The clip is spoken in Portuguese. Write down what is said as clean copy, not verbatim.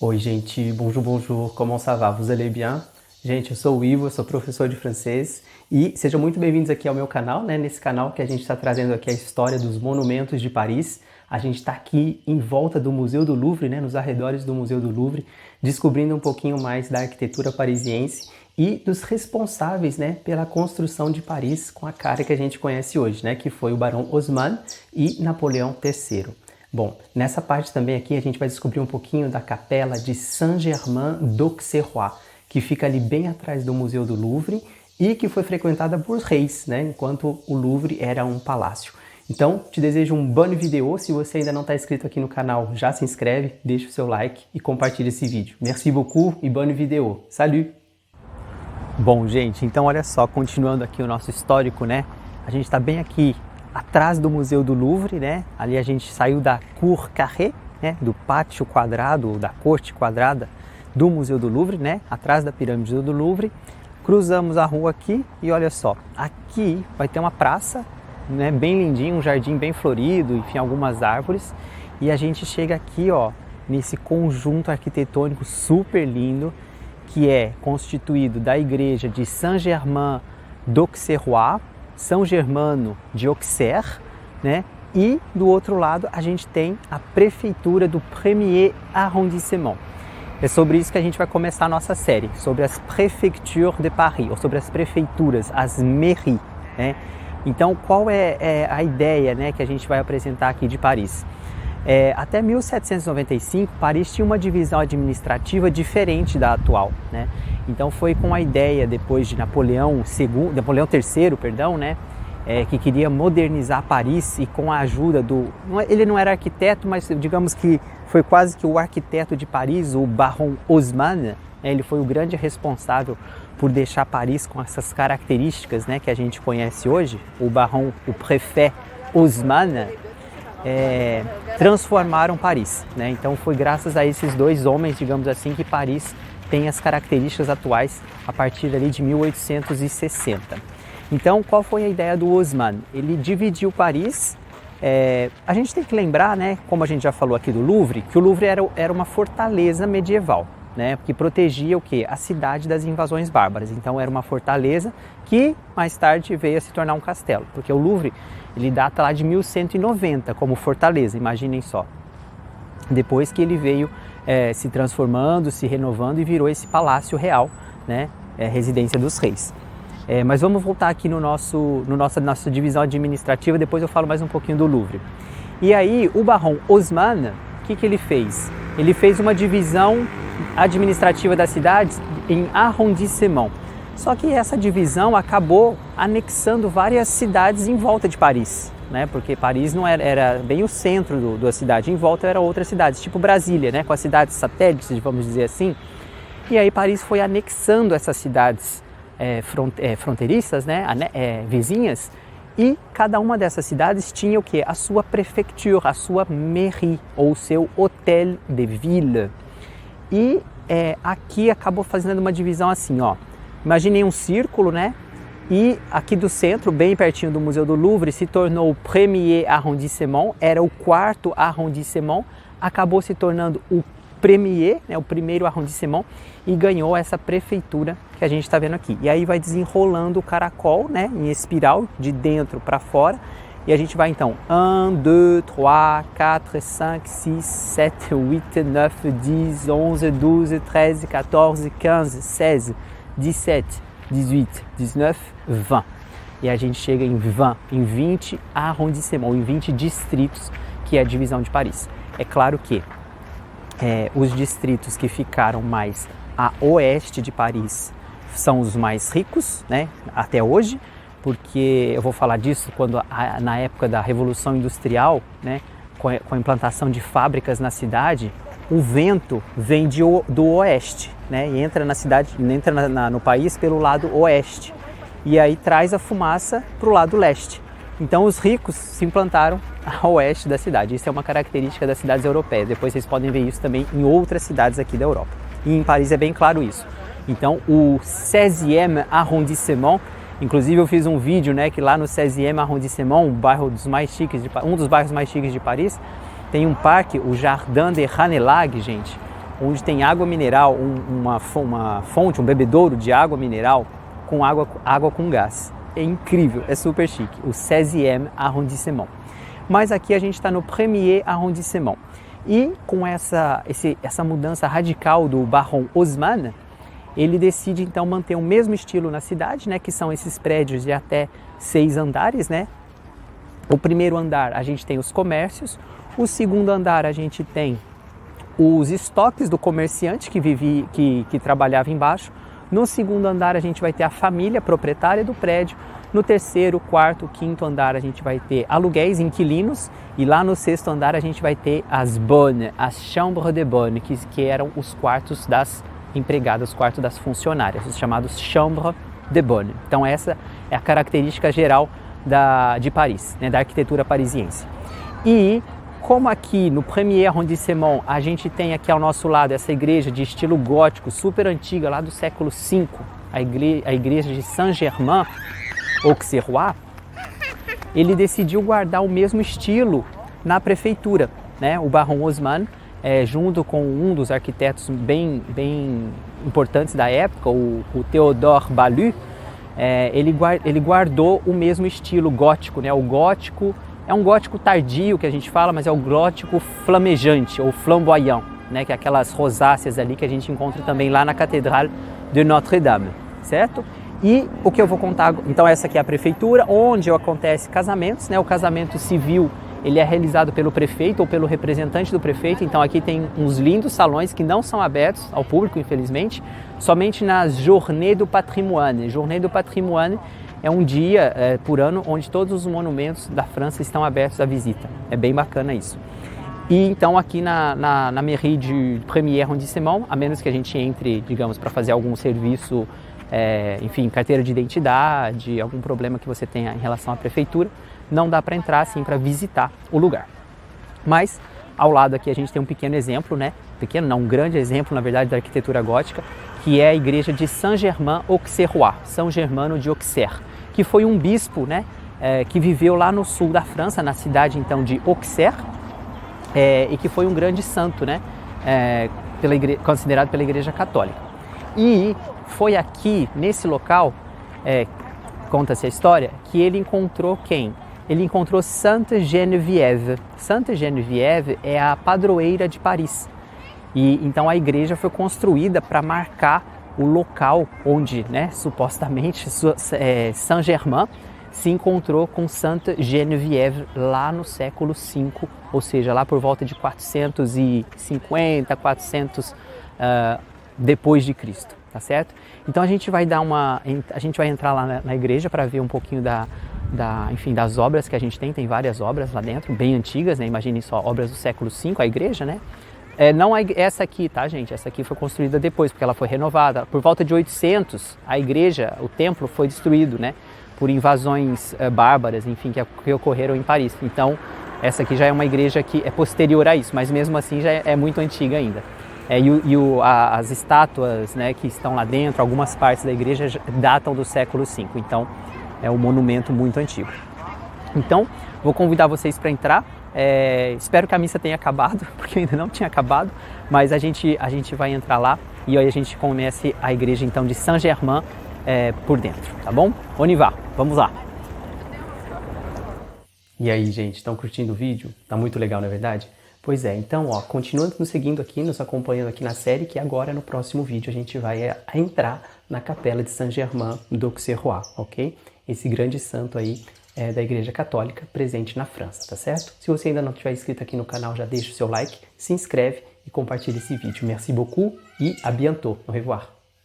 Oi, gente, bonjour, bonjour, comment ça va? Vous allez bien? Gente, eu sou o Ivo, eu sou professor de francês e sejam muito bem-vindos aqui ao meu canal, né? Nesse canal que a gente está trazendo aqui a história dos monumentos de Paris. A gente está aqui em volta do Museu do Louvre, né? Nos arredores do Museu do Louvre, descobrindo um pouquinho mais da arquitetura parisiense e dos responsáveis, né, pela construção de Paris com a cara que a gente conhece hoje, né? Que foi o Barão Haussmann e Napoleão III. Bom, nessa parte também aqui a gente vai descobrir um pouquinho da capela de Saint-Germain-d'Auxerrois, que fica ali bem atrás do Museu do Louvre e que foi frequentada por reis, né, enquanto o Louvre era um palácio. Então, te desejo um bom vídeo. Se você ainda não está inscrito aqui no canal, já se inscreve, deixa o seu like e compartilha esse vídeo. Merci beaucoup e bom vídeo. Salut! Bom, gente, então olha só, continuando aqui o nosso histórico, né? A gente está bem aqui atrás do Museu do Louvre, né? Ali a gente saiu da Cour Carrée, né? Do pátio quadrado, da corte quadrada do Museu do Louvre, né? Atrás da pirâmide do Louvre. Cruzamos a rua aqui e olha só, aqui vai ter uma praça, né? Bem lindinho, um jardim bem florido, enfim, algumas árvores. E a gente chega aqui, ó, nesse conjunto arquitetônico super lindo, que é constituído da igreja de Saint-Germain-d'Auxerrois, São Germano de Auxerre, né? E do outro lado a gente tem a prefeitura do Premier Arrondissement. É sobre isso que a gente vai começar a nossa série, sobre as Préfectures de Paris, ou sobre as prefeituras, as mairies, né? Então, qual é a ideia, né, que a gente vai apresentar aqui de Paris? Até 1795, Paris tinha uma divisão administrativa diferente da atual, né? Então foi com a ideia, depois de Napoleão III, perdão, né, que queria modernizar Paris e com a ajuda ele não era arquiteto, mas digamos que foi quase que o arquiteto de Paris, o Barão Haussmann, né, ele foi o grande responsável por deixar Paris com essas características, né, que a gente conhece hoje, o préfet Haussmann, transformaram Paris, né? Então foi graças a esses dois homens, digamos assim, que Paris tem as características atuais a partir ali de 1860. Então, qual foi a ideia do Haussmann? Ele dividiu Paris. A gente tem que lembrar, né, como a gente já falou aqui do Louvre, que o Louvre era uma fortaleza medieval, né, que protegia o quê? A cidade das invasões bárbaras. Então era uma fortaleza que mais tarde veio a se tornar um castelo, porque o Louvre ele data lá de 1190 como fortaleza, imaginem só. Depois que ele veio se transformando, se renovando e virou esse palácio real, né, residência dos reis. Mas vamos voltar aqui nossa divisão administrativa, depois eu falo mais um pouquinho do Louvre. E aí o Barão Haussmann, o que ele fez? Ele fez uma divisão administrativa das cidades em arrondissement. Só que essa divisão acabou anexando várias cidades em volta de Paris, né? Porque Paris não era bem o centro da cidade, em volta eram outras cidades, tipo Brasília, né? Com as cidades satélites, vamos dizer assim. E aí Paris foi anexando essas cidades fronteiriças, né? Vizinhas, e cada uma dessas cidades tinha o quê? A sua prefeiture, a sua mairie, ou o seu hôtel de ville. E aqui acabou fazendo uma divisão assim, ó. Imaginem um círculo, né? E aqui do centro, bem pertinho do Museu do Louvre, se tornou o Premier Arrondissement, era o quarto arrondissement, acabou se tornando o Premier, né, o primeiro arrondissement, e ganhou essa prefeitura que a gente está vendo aqui. E aí vai desenrolando o caracol, né, em espiral, de dentro para fora. E a gente vai então 1, 2, 3, 4, 5, 6, 7, 8, 9, 10, 11, 12, 13, 14, 15, 16, 17, 18, 19, 20. E a gente chega em 20 arrondissements, em 20 distritos, que é a divisão de Paris. É claro que os distritos que ficaram mais a oeste de Paris são os mais ricos, né, até hoje, porque eu vou falar disso quando na época da Revolução Industrial, né, com a implantação de fábricas na cidade, o vento vem do oeste, né, e entra na cidade, entra no país pelo lado oeste, e aí traz a fumaça para o lado leste. Então os ricos se implantaram a oeste da cidade. Isso é uma característica das cidades europeias. Depois vocês podem ver isso também em outras cidades aqui da Europa. E em Paris é bem claro isso. Então o 16e arrondissement, inclusive eu fiz um vídeo, né, que lá no 16e arrondissement, um dos bairros mais chiques de Paris, tem um parque, o Jardin des Ranelagh, gente, onde tem água mineral, uma fonte, um bebedouro de água mineral com água com gás. É incrível, é super chique, o 16e arrondissement. Mas aqui a gente está no 1er arrondissement. E com essa mudança radical do Baron Haussmann, ele decide então manter o mesmo estilo na cidade, né, que são esses prédios de até 6 andares, né? O primeiro andar a gente tem os comércios, o segundo andar a gente tem os estoques do comerciante que trabalhava embaixo. No segundo andar a gente vai ter a família proprietária do prédio. No terceiro, quarto, quinto andar a gente vai ter aluguéis, inquilinos. E lá no sexto andar a gente vai ter as bonnes, as chambres de bonnes, que eram os quartos das empregadas, os quartos das funcionárias, os chamados chambres de bonnes. Então essa é a característica geral de Paris, né, da arquitetura parisiense. E como aqui no 1er arrondissement a gente tem aqui ao nosso lado essa igreja de estilo gótico, super antiga, lá do século V, a igreja de Saint-Germain-Auxerrois, ele decidiu guardar o mesmo estilo na prefeitura, né? O Baron Haussmann, junto com um dos arquitetos bem importantes da época, o Théodore Balu, ele guardou o mesmo estilo gótico, né? O gótico é um gótico tardio que a gente fala, mas é o gótico flamejante ou flamboyant, né? Que é aquelas rosáceas ali que a gente encontra também lá na Cathédrale de Notre-Dame, certo? E o que eu vou contar, então essa aqui é a prefeitura, onde acontece casamentos, né? O casamento civil, ele é realizado pelo prefeito ou pelo representante do prefeito, então aqui tem uns lindos salões que não são abertos ao público, infelizmente, somente nas Journée du Patrimoine. Journée du Patrimoine é um dia por ano onde todos os monumentos da França estão abertos à visita. É bem bacana isso. E então aqui na mairie de 1er arrondissement, a menos que a gente entre, digamos, para fazer algum serviço, enfim, carteira de identidade, algum problema que você tenha em relação à prefeitura, não dá para entrar assim para visitar o lugar. Mas ao lado aqui a gente tem um pequeno exemplo, né? Pequeno não, um grande exemplo, na verdade, da arquitetura gótica, que é a igreja de Saint-Germain-Auxerrois, São Germano de Auxerre, que foi um bispo, né, que viveu lá no sul da França, na cidade então de Auxerre, e que foi um grande santo, né, considerado pela Igreja Católica. E foi aqui, nesse local, conta-se a história, que ele encontrou quem? Ele encontrou Sainte Geneviève. Sainte Geneviève é a padroeira de Paris. E então a igreja foi construída para marcar o local onde, né, supostamente, Saint-Germain se encontrou com Sainte Geneviève lá no século V, ou seja, lá por volta de 450, 400 depois de Cristo, tá certo? Então a gente vai entrar lá na igreja para ver um pouquinho enfim, das obras que a gente tem várias obras lá dentro, bem antigas, né? Imagine só, obras do século V, a igreja, né? Não essa aqui, tá, gente? Essa aqui foi construída depois, porque ela foi renovada. Por volta de 800, a igreja, o templo foi destruído, né? Por invasões bárbaras, enfim, que ocorreram em Paris. Então, essa aqui já é uma igreja que é posterior a isso, mas mesmo assim já é muito antiga ainda. As estátuas, né, que estão lá dentro, algumas partes da igreja datam do século V. Então, é um monumento muito antigo. Então, vou convidar vocês para entrar. Espero que a missa tenha acabado, porque ainda não tinha acabado, mas a gente vai entrar lá e aí a gente conhece a igreja então de Saint-Germain por dentro, tá bom? On y va, vamos lá! E aí, gente, estão curtindo o vídeo? Tá muito legal, não é verdade? Pois é, então, ó, continuando nos seguindo aqui, nos acompanhando aqui na série, que agora no próximo vídeo a gente vai entrar na capela de Saint-Germain d'Auxerrois, ok? Esse grande santo aí da Igreja Católica presente na França, tá certo? Se você ainda não estiver inscrito aqui no canal, já deixa o seu like, se inscreve e compartilha esse vídeo. Merci beaucoup e à bientôt. Au revoir.